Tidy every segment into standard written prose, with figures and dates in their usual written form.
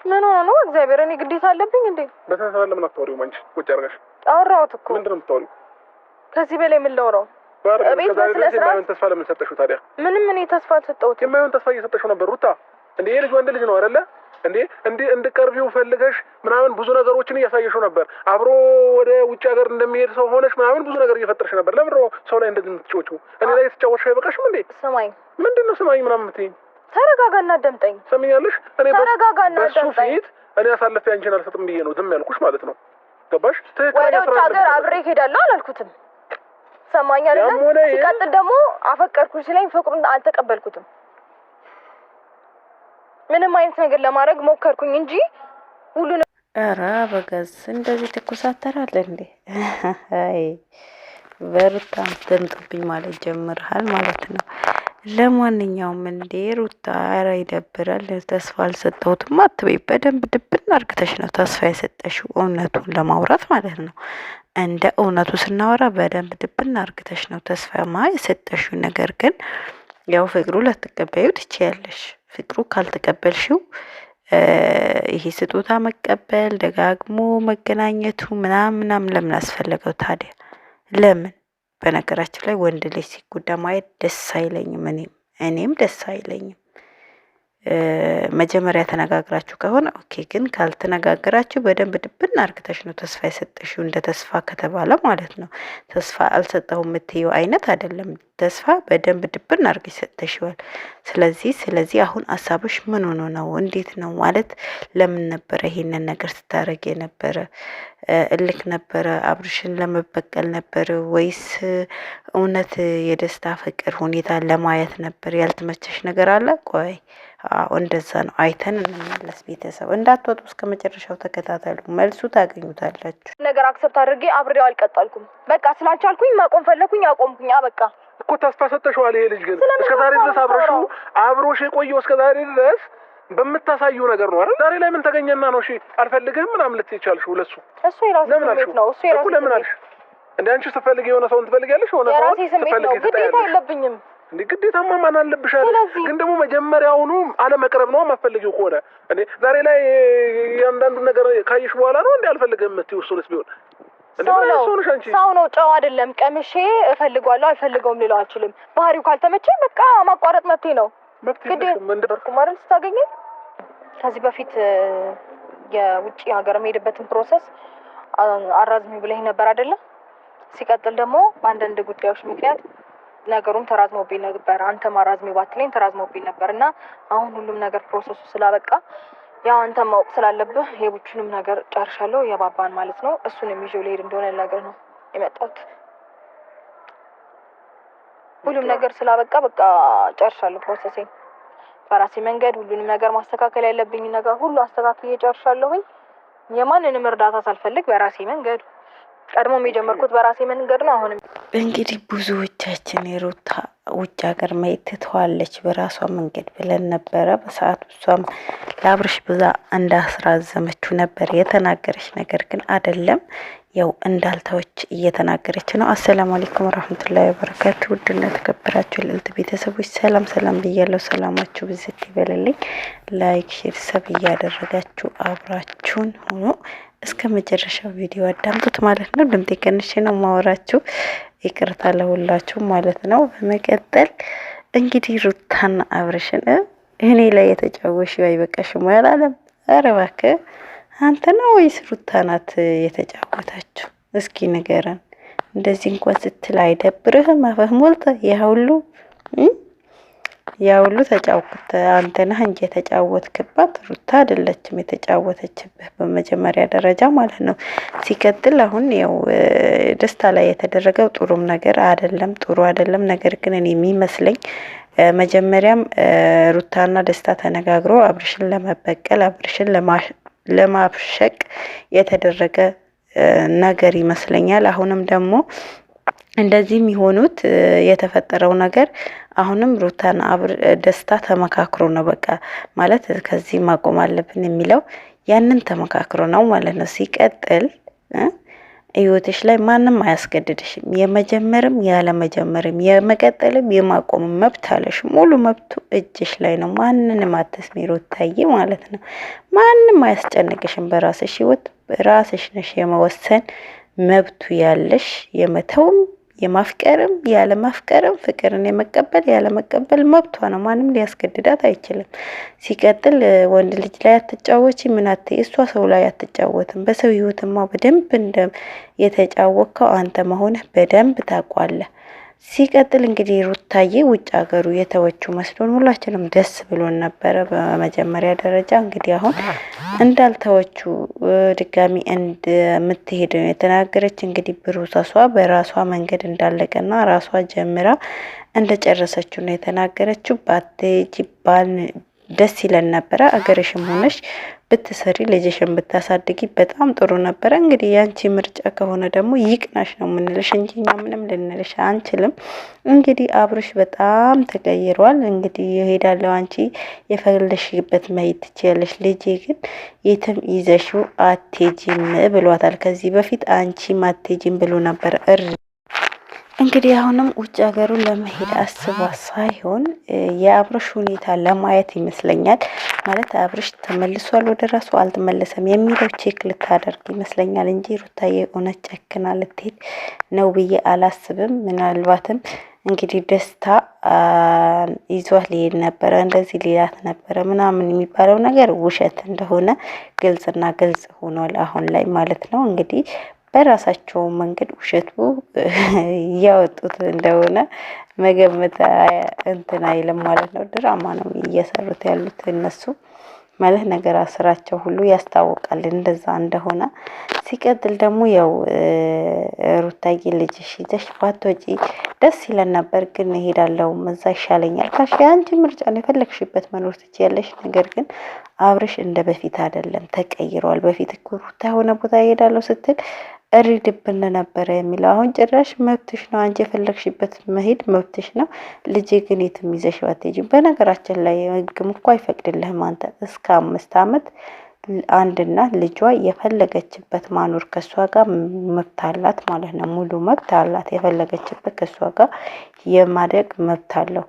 ምን ሆኖ ነው? እግዚአብሔር እኔ ግዴታ አለብኝ እንዴ? በተሰራ ለምን አታወሪው? ማንቺ ቁጭ አድርጋሽ አወራሁት እኮ። ምንድነው የምታወሪው? ከዚህ በላይ ምን ላወራው? ቤት የማይሆን ተስፋ ለምን ሰጠሽው ታዲያ? ምንም እኔ ተስፋ አልሰጠሁትም። የማይሆን ተስፋ እየሰጠሽው ነበር ሩታ። እንዴ ልጅ ወንድ ልጅ ነው አይደለ እንዴ? እንድቀርቢው ፈልገሽ ምናምን ብዙ ነገሮችን እያሳየሽው ነበር። አብሮ ወደ ውጭ ሀገር እንደሚሄድ ሰው ሆነሽ ምናምን ብዙ ነገር እየፈጠርሽ ነበር። ለምን ነው ሰው ላይ እንደዚህ የምትጮቺው? እኔ ላይ የተጫወትሽ አይበቃሽም እንዴ? ስማኝ። ምንድነው ስማኝ ምናምን የምትይኝ? ተረጋጋና አዳምጠኝ። ሰምኛለሽ? እኔ ተረጋጋና አዳምጠኝ። እኔ አሳልፌ አንቺን አልሰጥም ብዬ ነው ዝም ያልኩሽ ማለት ነው። ገባሽ? ወደ ውጭ ሀገር አብሬ እሄዳለሁ አላልኩትም። ሰማኝ አይደል? ሲቀጥል ደግሞ አፈቀርኩሽ ሲለኝ ፍቅሩን አልተቀበልኩትም። ምንም አይነት ነገር ለማድረግ ሞከርኩኝ እንጂ ሁሉንም ኧረ በጋዝ እንደዚህ ትኩሳተራለ እንዴ? አይ በሩታ አትምጡብኝ ማለት ጀምረሃል ማለት ነው። ለማንኛውም እንዴ ሩታ ኧረ ይደብራል። ተስፋ አልሰጠሁትም አትበይ። በደንብ ድብን አርግተሽ ነው ተስፋ የሰጠሽው እውነቱን ለማውራት ማለት ነው። እንደ እውነቱ ስናወራ በደንብ ድብን አርግተሽ ነው ተስፋማ የሰጠሽው። ነገር ግን ያው ፍቅሩ ላትቀበዩ ትችያለሽ። ፍቅሩ ካልተቀበልሽው ይሄ ስጦታ መቀበል ደጋግሞ መገናኘቱ ምናምን ለምን አስፈለገው ታዲያ? ለምን? በነገራችን ላይ ወንድ ልጅ ሲጎዳ ማየት ደስ አይለኝም። እኔም ደስ አይለኝም። መጀመሪያ ተነጋግራችሁ ከሆነ ኦኬ። ግን ካልተነጋገራችሁ በደንብ ድብን አርግተሽ ነው ተስፋ የሰጠሽው። እንደ ተስፋ ከተባለ ማለት ነው። ተስፋ አልሰጠሁም የምትይው አይነት አይደለም። ተስፋ በደንብ ድብን አርገሽ ሰጠሽዋል። ስለዚህ አሁን ሀሳብሽ ምን ሆኖ ነው? እንዴት ነው ማለት? ለምን ነበረ ይሄንን ነገር ስታረግ የነበረ? እልክ ነበረ? አብርሽን ለመበቀል ነበር ወይስ እውነት የደስታ ፍቅር ሁኔታ ለማየት ነበር? ያልተመቸሽ ነገር አለ? ቆይ እንደዛ ነው። አይተን እንመለስ። ቤተሰብ እንዳትወጡ እስከ መጨረሻው ተከታተሉ። መልሱ ታገኙታላችሁ። ነገር አክሰፕት አድርጌ አብሬው አልቀጠልኩም። በቃ ስላልቻልኩኝ ማቆም ፈለኩኝ፣ አቆምኩኝ። በቃ እኮ ተስፋ ሰጠሽዋል። ይሄ ልጅ ግን እስከዛሬ ድረስ አብሮሽ የቆየው እስከዛሬ ድረስ በምታሳየው ነገር ነው አይደል? ዛሬ ላይ ምን ተገኘና ነው? እሺ አልፈልግም ምናምን ልትይ ይቻልሽው? ለሱ እሱ የራሱ ስሜት ነው። እሱ የራሱ ለምን አልሽ? እንደ አንቺ ስትፈልጊ የሆነ ሰውን ትፈልጊያለሽ፣ የሆነ ሰው ትፈልጊ። ግዴታ የለብኝም እንዴ? ግዴታማ ማን አለብሻል? ግን ደግሞ መጀመሪያውኑ አለመቅረብ ነው የማትፈልጊው ከሆነ እንዴ? ዛሬ ላይ ያንዳንዱ ነገር ካየሽ በኋላ ነው እንዴ አልፈልግም የምትይው? እሱንስ ቢሆን ሰው ነው፣ ጨው አይደለም። ቀምሼ እፈልጓለሁ አልፈልገውም ልለው አልችልም። ባህሪው ካልተመቸኝ በቃ ማቋረጥ መብቴ ነው። ግዴታ ማለት ስታገኘኝ ከዚህ በፊት የውጭ ሀገር የምሄድበትን ፕሮሰስ አራዝሚ ብለኝ ነበር አይደለ? ሲቀጥል ደግሞ በአንዳንድ ጉዳዮች ምክንያት ነገሩም ተራዝሞብኝ ነበር። አንተ ማራዝሚ ባትለኝ ተራዝሞብኝ ነበር እና አሁን ሁሉም ነገር ፕሮሰሱ ስላበቃ ያው አንተ ማወቅ ስላለብህ የቡቹንም ነገር ጨርሻለሁ። የባባን ማለት ነው። እሱንም ይዤው ልሄድ እንደሆነ ነገር ነው የመጣሁት። ሁሉም ነገር ስላበቃ በቃ ጨርሻለሁ ፕሮሰሴን። በራሴ መንገድ ሁሉንም ነገር ማስተካከል ያለብኝ ነገር ሁሉ አስተካክዬ ጨርሻለሁኝ። የማንንም እርዳታ ሳልፈልግ በራሴ መንገድ ቀድሞም የጀመርኩት በራሴ መንገድ ነው። አሁንም እንግዲህ ብዙዎቻችን የሩታ ውጭ ሀገር መሄድ ትተዋለች በራሷ መንገድ ብለን ነበረ። በሰዓቱ እሷም ለአብርሽ ብዛ እንዳስራዘመችው ነበር የተናገረች። ነገር ግን አይደለም፣ ያው እንዳልተወች እየተናገረች ነው። አሰላሙ አለይኩም ወራህመቱላሂ ወበረካቱ። ውድና ተከበራችሁ ልዕልት ቤተሰቦች ሰላም ብያለሁ። ሰላማችሁ ብዝት ይበልልኝ። ላይክ ሼር ሰብ እያደረጋችሁ አብራችሁን ሆኖ እስከ መጨረሻው ቪዲዮ አዳምጡት ማለት ነው። ድምጤ ቀንሼ ነው ማወራችሁ፣ ይቅርታ ለሁላችሁ ማለት ነው። በመቀጠል እንግዲህ ሩታና አብርሽን እኔ ላይ የተጫወሽው አይበቃሽም ያላለም? ኧረ እባክህ አንተ ነው ወይስ ሩታ ናት የተጫወታችሁ? እስኪ ንገረን። እንደዚህ እንኳን ስትል አይደብርህም? አፈህ ሞልተ ያ ሁሉ ተጫወተ። አንተ ነህ እንጂ የተጫወትክባት ሩታ አይደለችም የተጫወተችብህ በመጀመሪያ ደረጃ ማለት ነው። ሲቀጥል አሁን ያው ደስታ ላይ የተደረገው ጥሩም ነገር አይደለም፣ ጥሩ አይደለም። ነገር ግን እኔ የሚመስለኝ መጀመሪያም ሩታና ደስታ ተነጋግሮ አብርሽን ለመበቀል አብርሽን ለማብሸቅ የተደረገ ነገር ይመስለኛል። አሁንም ደግሞ እንደዚህ የሚሆኑት የተፈጠረው ነገር አሁንም ሩታና ደስታ ተመካክሮ ነው። በቃ ማለት ከዚህ ማቆም አለብን የሚለው ያንን ተመካክሮ ነው ማለት ነው። ሲቀጥል ህይወትሽ ላይ ማንም አያስገድድሽም። የመጀመርም ያለመጀመርም የመቀጠልም የማቆምም መብት አለሽ። ሙሉ መብቱ እጅሽ ላይ ነው። ማንንም አትስሚ ሩታዬ ማለት ነው። ማንም አያስጨንቅሽም። በራስሽ ህይወት ራስሽ ነሽ የመወሰን መብቱ ያለሽ። የመተውም የማፍቀርም ያለ ማፍቀርም ፍቅርን የመቀበል ያለ መቀበል መብቷ ነው። ማንም ሊያስገድዳት አይችልም። ሲቀጥል ወንድ ልጅ ላይ አትጫወቺ ምን አትይ። እሷ ሰው ላይ አትጫወትም። በሰው ህይወትማ በደንብ የተጫወከው አንተ መሆንህ በደንብ ታውቋለህ። ሲቀጥል እንግዲህ ሩታዬ ውጭ ሀገሩ የተወችው መስሎን ሁላችንም ደስ ብሎን ነበረ። በመጀመሪያ ደረጃ እንግዲህ አሁን እንዳልተወችው ድጋሚ እንደምትሄድ ነው የተናገረች። እንግዲህ ፕሮሰሷ በራሷ መንገድ እንዳለቀና ራሷ ጀምራ እንደጨረሰችው ነው የተናገረችው። ባትሄጂባን ደስ ይለን ነበረ። አገርሽም ሆነሽ ብትሰሪ ልጅሽን ብታሳድጊ በጣም ጥሩ ነበረ። እንግዲህ ያንቺ ምርጫ ከሆነ ደግሞ ይቅናሽ ነው የምንልሽ እንጂ እኛ ምንም ልንልሽ አንችልም። እንግዲህ አብርሽ በጣም ተቀይሯል። እንግዲህ ይሄዳለው አንቺ የፈለሽበት መሄድ ትችያለሽ፣ ልጄ ግን የትም ይዘሽው አትሄጂም ብሏታል። ከዚህ በፊት አንቺ አትሄጂም ብሎ ነበር። እንግዲህ አሁንም ውጭ ሀገሩን ለመሄድ አስባ ሳይሆን የአብርሽ ሁኔታ ለማየት ይመስለኛል። ማለት አብርሽ ተመልሷል ወደ ራሱ አልተመለሰም የሚለው ቼክ ልታደርግ ይመስለኛል እንጂ ሩታዬ እውነት ጨክና ልትሄድ ነው ብዬ አላስብም። ምናልባትም እንግዲህ ደስታ ይዟት ሊሄድ ነበረ፣ እንደዚህ ሊላት ነበረ ምናምን የሚባለው ነገር ውሸት እንደሆነ ግልጽና ግልጽ ሆኗል አሁን ላይ ማለት ነው። እንግዲህ በራሳቸው መንገድ ውሸቱ እያወጡት እንደሆነ መገመት እንትን አይልም ማለት ነው። ድራማ ነው እየሰሩት ያሉት እነሱ ማለት ነገር ስራቸው ሁሉ ያስታውቃል እንደዛ እንደሆነ። ሲቀጥል ደግሞ ያው ሩታዬ ልጅሽ ይዘሽ ባትወጪ ደስ ይለን ነበር፣ ግን እሄዳለሁ እዛ ይሻለኛል ካልሽ አንቺ ምርጫ ነው፣ የፈለግሽበት መኖር ትችያለሽ። ነገር ግን አብርሽ እንደ በፊት አይደለም፣ ተቀይሯል። በፊት እኮ ሩታ የሆነ ቦታ እሄዳለሁ ስትል እሪድብን ነበረ የሚለው። አሁን ጭራሽ መብትሽ ነው፣ አንቺ የፈለግሽበት መሄድ መብትሽ ነው። ልጄ ግን የትም ይዘሽ አትሄጂም። በነገራችን ላይ ህግም እኮ አይፈቅድልህም። አንተ እስከ 5 ዓመት አንድና ልጇ የፈለገችበት ማኖር ከሷ ጋር መብት አላት ማለት ነው። ሙሉ መብት አላት። የፈለገችበት ከሷ ጋር የማደግ መብት አለው።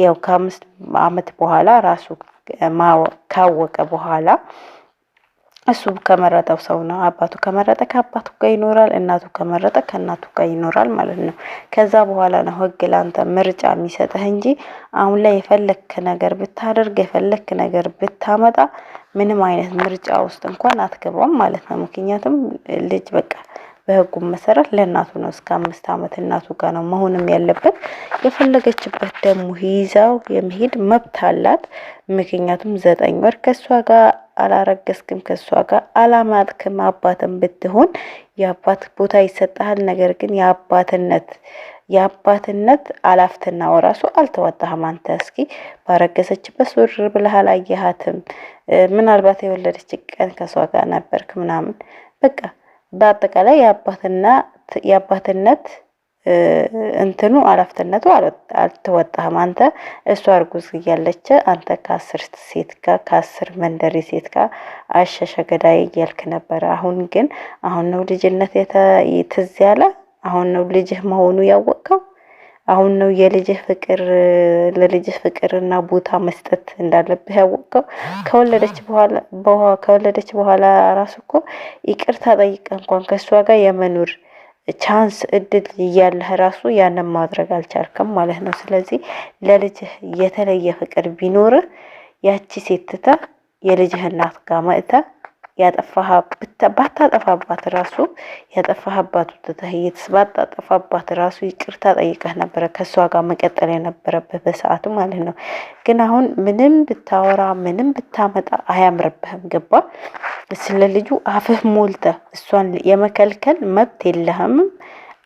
ያው ከ5 ዓመት በኋላ ራሱ ካወቀ በኋላ እሱ ከመረጠው ሰው ነው። አባቱ ከመረጠ ከአባቱ ጋር ይኖራል፣ እናቱ ከመረጠ ከእናቱ ጋር ይኖራል ማለት ነው። ከዛ በኋላ ነው ህግ ላንተ ምርጫ የሚሰጥህ እንጂ አሁን ላይ የፈለክ ነገር ብታደርግ የፈለክ ነገር ብታመጣ ምንም አይነት ምርጫ ውስጥ እንኳን አትገባም ማለት ነው። ምክንያቱም ልጅ በቃ በህጉ መሰረት ለእናቱ ነው። እስከ 5 ዓመት እናቱ ጋር ነው መሆንም ያለበት። የፈለገችበት ደግሞ ይዛው የመሄድ መብት አላት። ምክንያቱም 9 ወር ከሷ ጋር አላረገስክም፣ ከሷ ጋር አላማጥክም። አባትም ብትሆን የአባት ቦታ ይሰጣል። ነገር ግን የአባትነት አላፍትና ወራሱ አልተወጣህም። አንተ እስኪ ባረገሰችበት ሱር ብለህ አላየሃትም። ምናልባት የወለደች ቀን ከሷ ጋር ነበርክ ምናምን በቃ በአጠቃላይ የአባትነት እንትኑ አላፍትነቱ አልተወጣህም። አንተ እሷ እርጉዝ እያለች አንተ ከ10 ሴት ጋር ከ10 መንደሪ ሴት ጋር አሸሸ ገዳይ እያልክ ነበረ። አሁን ነው ልጅነት ትዝ ያለ፣ አሁን ነው ልጅህ መሆኑ ያወቅከው፣ አሁን ነው የልጅህ ፍቅር ለልጅህ ፍቅርና ቦታ መስጠት እንዳለብህ ያወቅከው። ከወለደች በኋላ ራሱ እኮ ይቅርታ ጠይቀ እንኳን ከሷ ጋር የመኖር ቻንስ እድል እያለህ ራሱ ያንን ማድረግ አልቻልክም ማለት ነው። ስለዚህ ለልጅህ የተለየ ፍቅር ቢኖርህ ያቺ ሴት ትተህ የልጅህ እናት ጋር መጥተህ ባታጠፋባት ራሱ ያጠፋህባት ትተህ ባታጠፋባት ራሱ ይቅርታ ጠይቀህ ነበረ ከሷ ጋር መቀጠል የነበረበት በሰዓቱ ማለት ነው። ግን አሁን ምንም ብታወራ ምንም ብታመጣ አያምርብህም። ገባ? ስለ ልጁ አፍህ ሞልተህ እሷን የመከልከል መብት የለህም።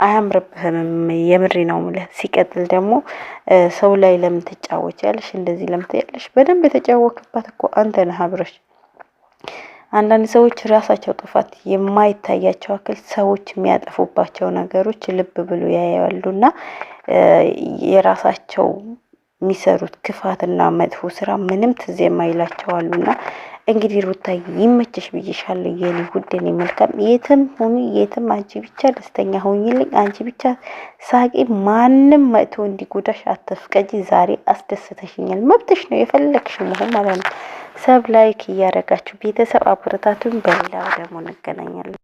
አያምርብህም። የምሪ ነው ማለት። ሲቀጥል ደግሞ ሰው ላይ ለምን ትጫወቻለሽ? እንደዚህ ለምን ትያለሽ? በደንብ የተጫወክባት እኮ አንተ ነህ አብርሽ። አንዳንድ ሰዎች ራሳቸው ጥፋት የማይታያቸው አክል ሰዎች የሚያጠፉባቸው ነገሮች ልብ ብሎ ያያሉና የራሳቸው የሚሰሩት ክፋትና መጥፎ ስራ ምንም ትዝ የማይላቸው አሉና እንግዲህ ሩታ ይመችሽ ብዬሻለሁ የኔ ውድ የኔ መልካም። የትም ሁኚ የትም አንቺ ብቻ ደስተኛ ሆኝልኝ፣ አንቺ ብቻ ሳቂ። ማንም መጥቶ እንዲጎዳሽ አትፍቀጂ። ዛሬ አስደስተሽኛል፣ መብትሽ ነው የፈለግሽ መሆን ማለት ነው። ሰብ ላይክ እያደረጋችሁ ቤተሰብ አበረታቱን። በሌላ ደግሞ እንገናኛለን።